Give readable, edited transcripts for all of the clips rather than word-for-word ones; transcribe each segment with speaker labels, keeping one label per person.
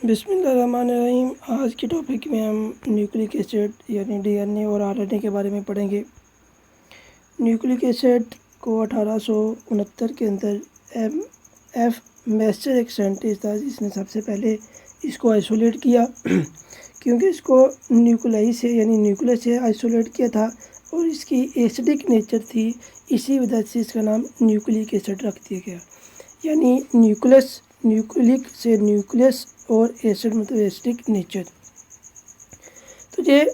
Speaker 1: बिस्मिल्लाहिर्रहमानिर्रहीम। आज के टॉपिक में हम न्यूक्लिक एसिड यानी डीएनए और आरएनए के बारे में पढ़ेंगे। न्यूक्लिक एसिड को 1869 के अंदर एम एफ मैस्टर एक साइंटिस्ट था जिसने सबसे पहले इसको आइसोलेट किया क्योंकि इसको न्यूक्लाई से यानी न्यूक्लियस से आइसोलेट किया था और इसकी एसिडिक नेचर थी। इसी वजह से इसका नाम न्यूक्लिक एसिड रख दिया गया। यानी न्यूक्लिक से न्यूक्लियस और एसिड मतलब एसिडिक नेचर। तो ये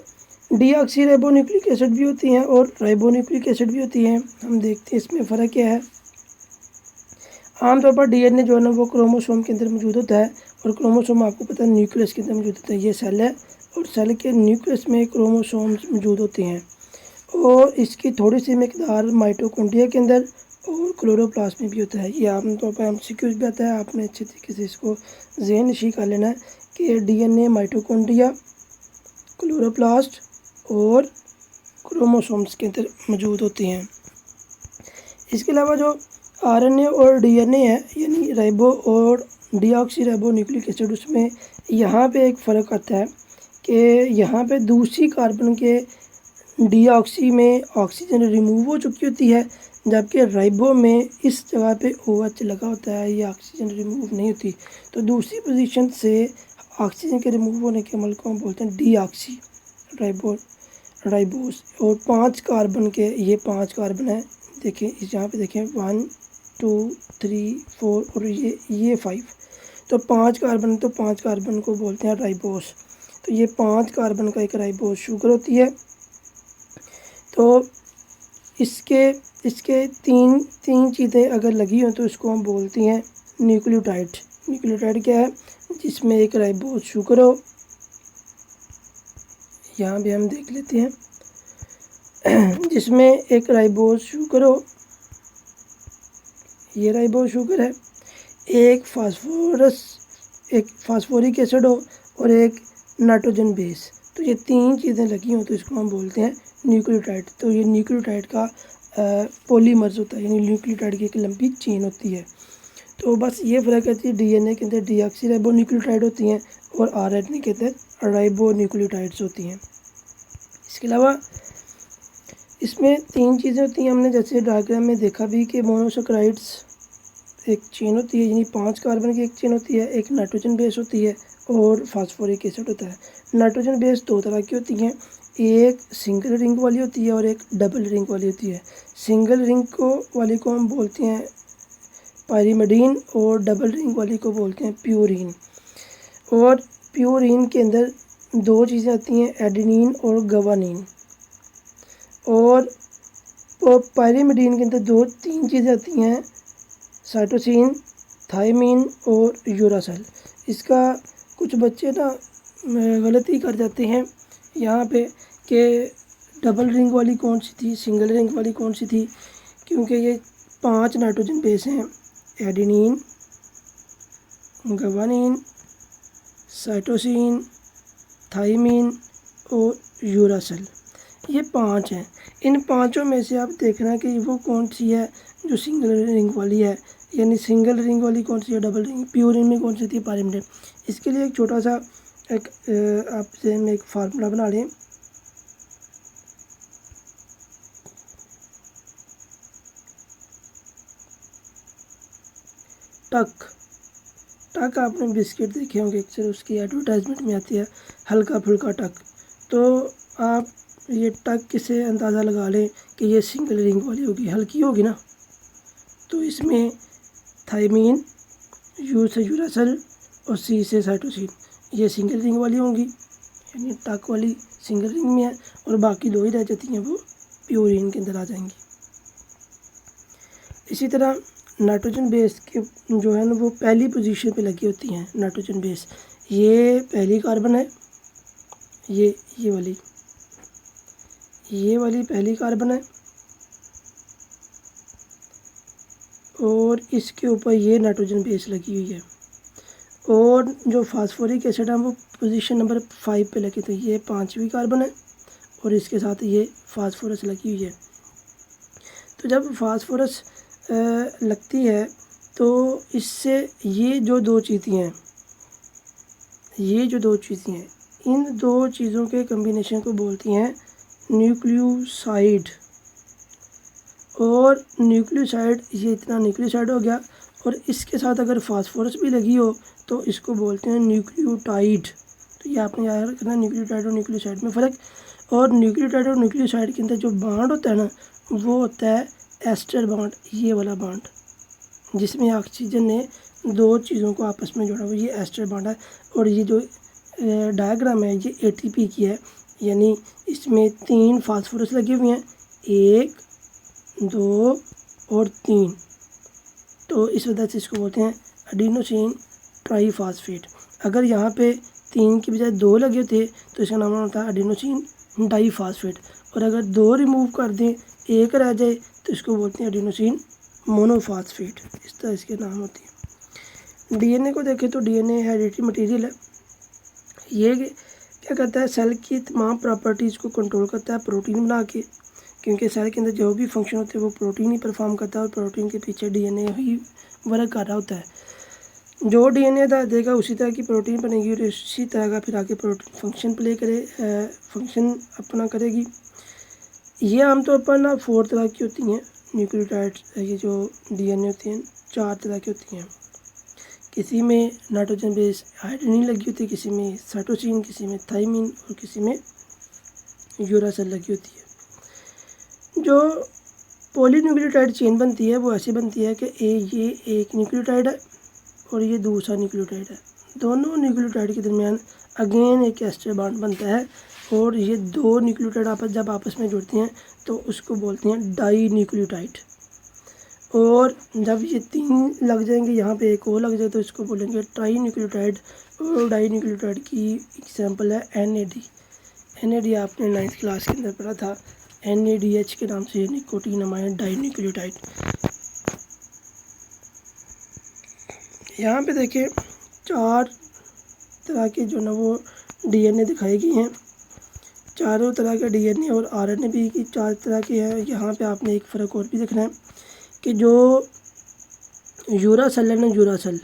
Speaker 1: डीऑक्सी राइबोन्यूक्लिक एसिड भी होती हैं और राइबोन्यूक्लिक एसिड भी होती हैं। हम देखते हैं इसमें फ़र्क क्या है। आमतौर पर डीएनए जो है ना वो क्रोमोसोम के अंदर मौजूद होता है और क्रोमोसोम आपको पता है न्यूक्लियस के अंदर मौजूद होता है। ये सेल है और सेल के न्यूक्लियस में क्रोमोसोम्स मौजूद होते हैं और इसकी थोड़ी सी मिकदार माइटोकॉन्ड्रिया के अंदर और क्लोरोप्लास्ट में भी होता है। ये आमतौर पर एमसीक्यूज भी आता है, आपने अच्छे तरीके से इसको ज़हन नशीं कर लेना है कि डीएनए माइटोकॉन्ड्रिया, क्लोरोप्लास्ट और क्रोमोसोम्स के अंदर मौजूद होती हैं। इसके अलावा जो आरएनए और डीएनए है यानी राइबो और डीऑक्सी राइबोन्यूक्लिक एसिड, उसमें यहाँ पे एक फ़र्क आता है कि यहाँ पे दूसरी कार्बन के डीऑक्सी में ऑक्सीजन रिमूव हो चुकी होती है, जबकि राइबो में इस जगह पे OH लगा होता है, ये ऑक्सीजन रिमूव नहीं होती। तो दूसरी पोजीशन से ऑक्सीजन के रिमूव होने के अमल को हम बोलते हैं डीऑक्सी राइबोस। और 5 कार्बन के ये 5 कार्बन है, देखें इस यहाँ पे देखें 1 2 3 4 और ये 5। तो 5 कार्बन को बोलते हैं राइबोस। तो ये 5 कार्बन का एक राइबोस शुगर होती है। तो इसके तीन चीज़ें अगर लगी हों तो इसको हम बोलते हैं न्यूक्लियोटाइड। न्यूक्लियोटाइड क्या है? जिसमें एक राइबोस शुगर हो, यहाँ भी हम देख लेते हैं जिसमें एक राइबोस शुगर हो, ये राइबोस शुगर है, एक फास्फोरिक एसिड हो और एक नाइट्रोजन बेस। तो ये 3 चीज़ें लगी हों तो इसको हम बोलते हैं न्यूक्लियोटाइड। तो ये न्यूक्लियोटाइड का पॉलीमर्स होता है, यानी न्यूक्लियोटाइड की एक लंबी चेन होती है। तो बस ये फ़र्क है कि डीएनए के अंदर डीऑक्सी राइबोन्यूक्लियोटाइड होती हैं और आरएनए के अंदर राइबोन्यूक्लियोटाइड्स होती हैं। इसके अलावा इसमें 3 चीज़ें होती हैं। हमने जैसे डायग्राम में देखा भी कि मोनोसैकेराइड्स एक चेन होती है, यानी 5 कार्बन की एक चेन होती है, एक नाइट्रोजन बेस होती है और फास्फोरिक एसिड होता है। नाइट्रोजन बेस 2 तरह की होती हैं, एक सिंगल रिंग वाली होती है और एक डबल रिंग वाली होती है। सिंगल रिंग वाली को हम बोलते हैं पायरीमिडीन और डबल रिंग वाली को बोलते हैं प्यूरीन। और प्यूरीन के अंदर 2 चीज़ें आती हैं, एडेनिन और गवानीन। और पायरीमिडीन के अंदर 3 चीज़ें आती हैं, साइटोसिन, थायमीन और यूरासिल। इसका कुछ बच्चे ना गलती कर जाते हैं यहाँ पे कि डबल रिंग वाली कौन सी थी, सिंगल रिंग वाली कौन सी थी, क्योंकि ये 5 नाइट्रोजन बेस हैं, एडेनिन, गवानीन, साइटोसिन, थायमीन और यूरासिल। ये 5 हैं। इन 5 में से आप देखना कि वो कौन सी है जो सिंगल रिंग वाली है, यानी सिंगल रिंग वाली कौन सी है, डबल रिंग, प्यूरिन में कौन सी थी, पायरीमिडीन। इसके लिए एक छोटा सा आप जहन में एक फार्मूला बना लें। टक आपने बिस्किट देखे होंगे अक्सर, उसकी एडवर्टाइजमेंट में आती है हल्का फुल्का टक। तो आप ये टक से अंदाज़ा लगा लें कि ये सिंगल रिंग वाली होगी, हल्की होगी ना। तो इसमें थायमीन, यू से यूरासिल और सी से साइटोसिन, ये सिंगल रिंग वाली होंगी, यानी टक वाली सिंगल रिंग में है और बाकी 2 ही रह जाती हैं, वो प्यूरिन के अंदर आ जाएंगी। इसी तरह नाइट्रोजन बेस के जो है ना वो पहली पोजीशन पे लगी होती हैं। नाइट्रोजन बेस ये पहली कार्बन है, ये वाली पहली कार्बन है और इसके ऊपर ये नाइट्रोजन बेस लगी हुई है। और जो फास्फोरिक एसिड है वो पोजीशन नंबर 5 पे लगी, तो ये 5वीं कार्बन है और इसके साथ ये फास्फोरस लगी हुई है। तो जब फास्फोरस लगती है तो इससे ये जो 2 चीज़ें हैं, ये जो दो चीज़ें हैं, इन दो चीज़ों के कम्बिनेशन को बोलती हैं न्यूक्लियोसाइड। और न्यूक्लियोसाइड, ये इतना न्यूक्लियोसाइड हो गया, और इसके साथ अगर फास्फोरस भी लगी हो तो इसको बोलते हैं न्यूक्लियोटाइड। तो ये आपने याद रखना, न्यूक्लियोटाइड और न्यूक्लियोसाइड में फ़र्क। और न्यूक्लियोटाइड और न्यूक्लियोसाइड के अंदर जो बांड होता है ना, वो होता है एस्टर बांड, ये वाला बांड, जिसमें ऑक्सीजन ने दो चीज़ों को आपस में जोड़ा हुआ, ये एस्टर बांड है। और ये जो डायग्राम है ये ATP की है, यानी इसमें 3 फास्फोरस लगे हुए हैं, 1, 2 और 3। तो इस वजह से इसको बोलते हैं एडिनोसिन ट्राईफॉस्फेट। अगर यहाँ पे 3 की बजाय 2 लगे होते तो इसका नाम होता है एडिनोसिन डाईफॉस्फेट। और अगर 2 रिमूव कर दें, 1 रह जाए, तो इसको बोलते हैं एडिनोसिन मोनोफॉस्फेट। इस तरह इसके नाम होते हैं। DNA को देखें तो DNA हेरिडिटरी मटेरियल है। ये क्या करता है, सेल की तमाम प्रॉपर्टीज़ को कंट्रोल करता है प्रोटीन बना के, क्योंकि सेल के अंदर जो भी फंक्शन होते हैं वो प्रोटीन ही परफॉर्म करता है, और प्रोटीन के पीछे DNA ही वर्क कर रहा होता है। जो DNA देगा उसी तरह की प्रोटीन बनेगी, और इसी तरह का फिर आगे प्रोटीन फंक्शन अपना करेगी। ये आमतौर पर ना 4 तरह की होती हैं न्यूक्लियोटाइड्स। ये जो DNA होती हैं 4 तरह की होती हैं। किसी में नाइट्रोजन बेस आयोडीन लगी होती है, किसी में साइटोसिन, किसी में थाइमिन, और किसी में यूरासिल लगी होती है। जो पॉलीन्यूक्लियोटाइड चेन बनती है वो ऐसी बनती है कि ये एक न्यूक्लियोटाइड है और ये दूसरा न्यूक्लियोटाइड है। दोनों न्यूक्लियोटाइड के दरमियान अगेन एक एस्टर बॉन्ड बनता है, और ये दो न्यूक्लियोटाइड जब आपस में जुड़ती हैं तो उसको बोलते हैं डाई न्यूक्लियोटाइड। और जब ये 3 लग जाएंगे, यहाँ पे एक और लग जाए, तो इसको बोलेंगे ट्राई न्यूक्लियोटाइड। और डाई न्यूक्लियोटाइड की एग्जांपल है NAD आपने 9th क्लास के अंदर पढ़ा था। NADH के नाम से निकोटीनामाइड डाई न्यूक्लियोटाइड। यहाँ पे देखिए 4 तरह के जो ना वो DNA दिखाई गई हैं। चारों तरह के DNA और RNA भी की 4 तरह के हैं। यहाँ पे आपने एक फ़र्क और भी देखना है कि जो यूरासिल है ना, यूरासिल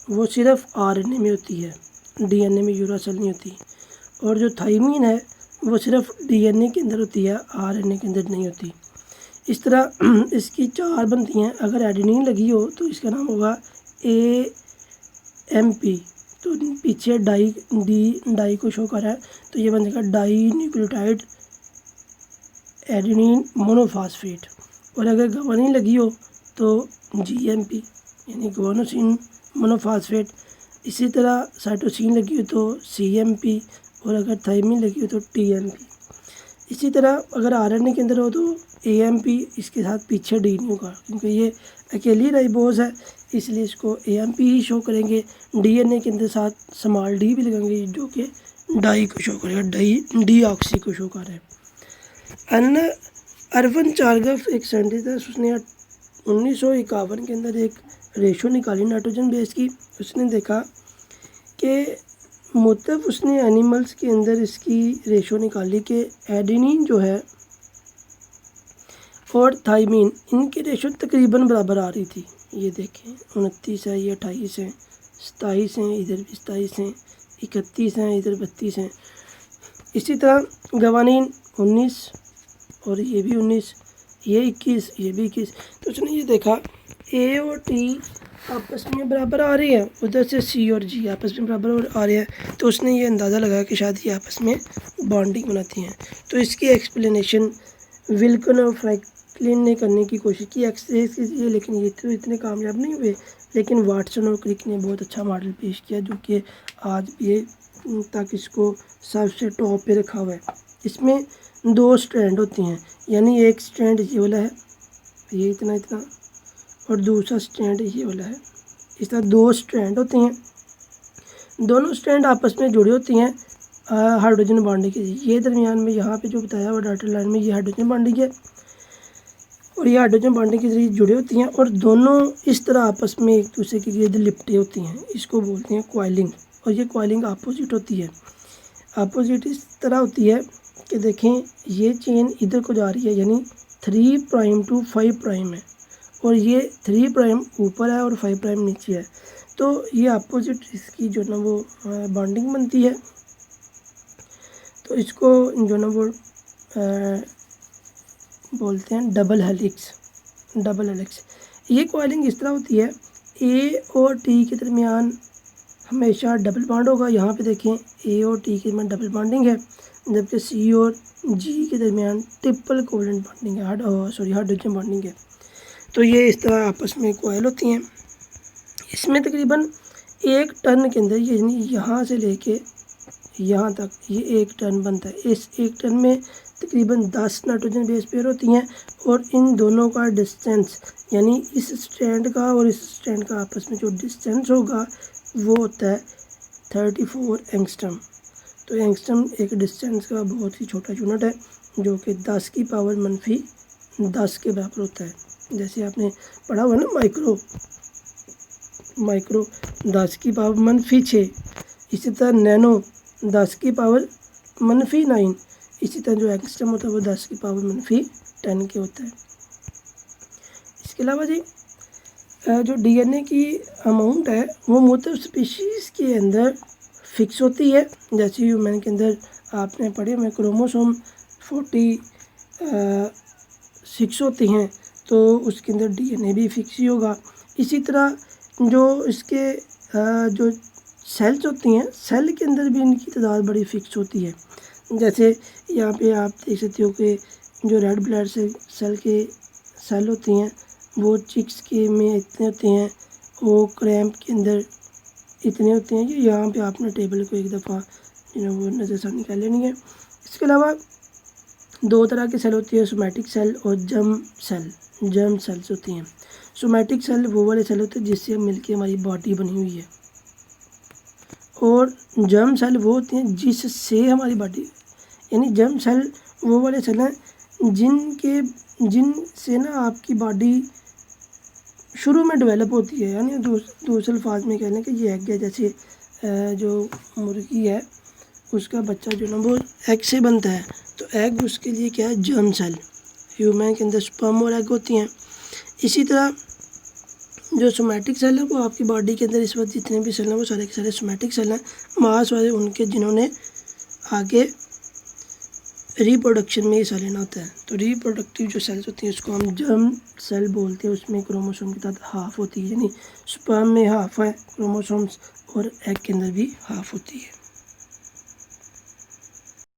Speaker 1: वो सिर्फ RNA में होती है, DNA में यूरासिल नहीं होती। और जो थाइमिन है वो सिर्फ DNA के अंदर होती है, RNA के अंदर नहीं होती। इस तरह इसकी 4 बनती हैं। अगर एडेनिन लगी हो तो इसका नाम होगा AMP। तो पीछे डाई को शो कर रहा है, तो ये बन जाएगा डाई न्यूक्लियोटाइड एडेनिन मोनोफॉस्फेट। और अगर गवानीन लगी हो तो GMP यानी गुआनोसिन मोनोफॉस्फेट। इसी तरह साइटोसिन लगी हो तो CMP, और अगर थाइमिन लगी हो तो TMP। इसी तरह अगर RNA के अंदर हो तो AMP, इसके साथ पीछे D नहीं होगा, क्योंकि ये अकेली राइबोज है, इसलिए इसको AMP ही शो करेंगे। DNA के अंदर साथ स्मॉल d भी लगाएंगे, जो कि डाई को शो करेगा, डीऑक्सी को शो कर रहा है। अर्वन चार्गफ एक साइंटिस्ट है, उसने 1951 के अंदर एक रेशो निकाली नाइट्रोजन बेस की। उसने देखा कि मतलब उसने एनिमल्स के अंदर इसकी रेशो निकाली कि एडेनिन जो है और थाइमिन, इनकी रेशो तकरीबन बराबर आ रही थी। ये देखें 29 है, ये 28 है, 27 हैं, इधर भी 27 हैं, 31 हैं, इधर 32 हैं। इसी तरह गवानीन 19 और ये भी 19, ये 21, ये भी 21। तो उसने ये देखा A और T आपस में बराबर आ रही है, उधर से C और G आपस में बराबर आ रहे हैं। तो उसने ये अंदाज़ा लगाया कि शायद ये आपस में बॉन्डिंग बनाती हैं। तो इसकी एक्सप्लेनेशन विल्सन और फ्रैंकलिन ने करने की कोशिश की, एक्सरेज कीजिए, लेकिन ये तो इतने कामयाब नहीं हुए। लेकिन वाटसन और क्रिक ने बहुत अच्छा मॉडल पेश किया, जो कि आज भी तक इसको सबसे टॉप पे रखा हुआ है। इसमें 2 स्ट्रैंड होती हैं, यानी एक स्ट्रैंड ये वाला है, ये इतना इतना, और दूसरा स्ट्रैंड ये वाला है। इस तरह 2 स्ट्रैंड होती हैं। दोनों स्ट्रैंड आपस में जुड़ी होती हैं हाइड्रोजन बॉन्डिंग के। ये दरमियान में यहाँ पे जो बताया हुआ डॉटेड लाइन में, ये हाइड्रोजन बॉन्डिंग है, और ये हाइड्रोजन बॉन्डिंग के जरिए जुड़ी होती हैं, और दोनों इस तरह आपस में एक दूसरे के गिर्द लिपटे होती हैं। इसको बोलते हैं कॉइलिंग। और ये कॉइलिंग अपोजिट होती है। अपोजिट इस तरह होती है कि देखें ये चेन इधर को जा रही है, यानी 3 प्राइम टू 5 प्राइम है, और ये 3 प्राइम ऊपर है और 5 प्राइम नीचे है। तो ये अपोजिट इसकी जो ना वो बॉन्डिंग बनती है, तो इसको जो ना वो बोलते हैं डबल हेलिक्स। ये कॉइलिंग इस तरह होती है, ए और टी के दरमियान हमेशा डबल बॉन्ड होगा। यहाँ पे देखें ए और टी के दरमियान डबल बॉन्डिंग है, जबकि सी और जी के दरमियान ट्रिपल कोवलेंट बॉन्डिंग है, हाइड्रोजन बॉन्डिंग है। तो ये इस तरह आपस में कॉइल होती हैं। इसमें तकरीबन 1 टन के अंदर, यानी यहाँ से लेके यहाँ तक ये 1 टन बनता है। इस 1 टन में तकरीबन 10 नाइट्रोजन बेस पेयर होती हैं, और इन दोनों का डिस्टेंस, यानी इस स्टैंड का और इस स्टैंड का आपस में जो डिस्टेंस होगा वो होता है 34 एंगस्ट्रम। तो एंगस्ट्रम एक डिस्टेंस का बहुत ही छोटा यूनिट है, जो कि 10 की पावर -10 के बराबर होता है। जैसे आपने पढ़ा हुआ ना माइक्रो 10 की पावर -6, इसी तरह नैनो 10 की पावर -9, इसी तरह जो एंगस्ट्रम होता है वो 10 की पावर -10 के होता है। इसके अलावा जी जो डीएनए की अमाउंट है वो मुख्तलिफ स्पीशीज़ के अंदर फिक्स होती है। जैसे ह्यूमन के अंदर आपने पढ़े में क्रोमोसोम 46 होती हैं, तो उसके अंदर डीएनए भी फिक्स ही होगा। इसी तरह जो इसके जो सेल्स होती हैं, सेल के अंदर भी इनकी तादाद बड़ी फिक्स होती है। जैसे यहाँ पे आप देख सकते हो कि जो रेड ब्लड सेल के सेल होती हैं वो चिक्स के में इतने होते हैं, वो क्रैम्प के अंदर इतने होते हैं। कि यहाँ पे आपने टेबल को एक दफ़ा वो नज़र से निकाल लेनी है। इसके अलावा 2 तरह की सेल होती है, सोमैटिक सेल और जर्म सेल्स होती हैं। सोमैटिक सेल वो वाले सेल होते हैं जिससे मिलके हमारी बॉडी बनी हुई है, और जर्म सेल वो होती हैं जिससे हमारी बॉडी, यानी जर्म सेल वो वाले सेल हैं जिनसे ना आपकी बॉडी शुरू में डेवलप होती है। यानी दूसरे अल्फाज में कह लें कि ये एग है, जैसे जो मुर्गी है उसका बच्चा जो ना वो एग से बनता है, तो एग उसके लिए क्या है, जर्म सेल। ह्यूमन के अंदर स्पर्म और एग होती हैं। इसी तरह जो सोमैटिक सेल है वो आपकी बॉडी के अंदर इस वक्त जितने भी सेल हैं वो सारे के सारे सोमैटिक सेल हैं, मांस वाले उनके, जिन्होंने आगे रिप्रोडक्शन में हिस्सा लेना होता है। तो रिप्रोडक्टिव जो सेल्स होती हैं उसको हम जर्म सेल बोलते हैं। उसमें क्रोमोसोम की तादाद हाफ होती है, यानी स्पर्म में हाफ है क्रोमोसोम्स और एग के अंदर भी हाफ होती है।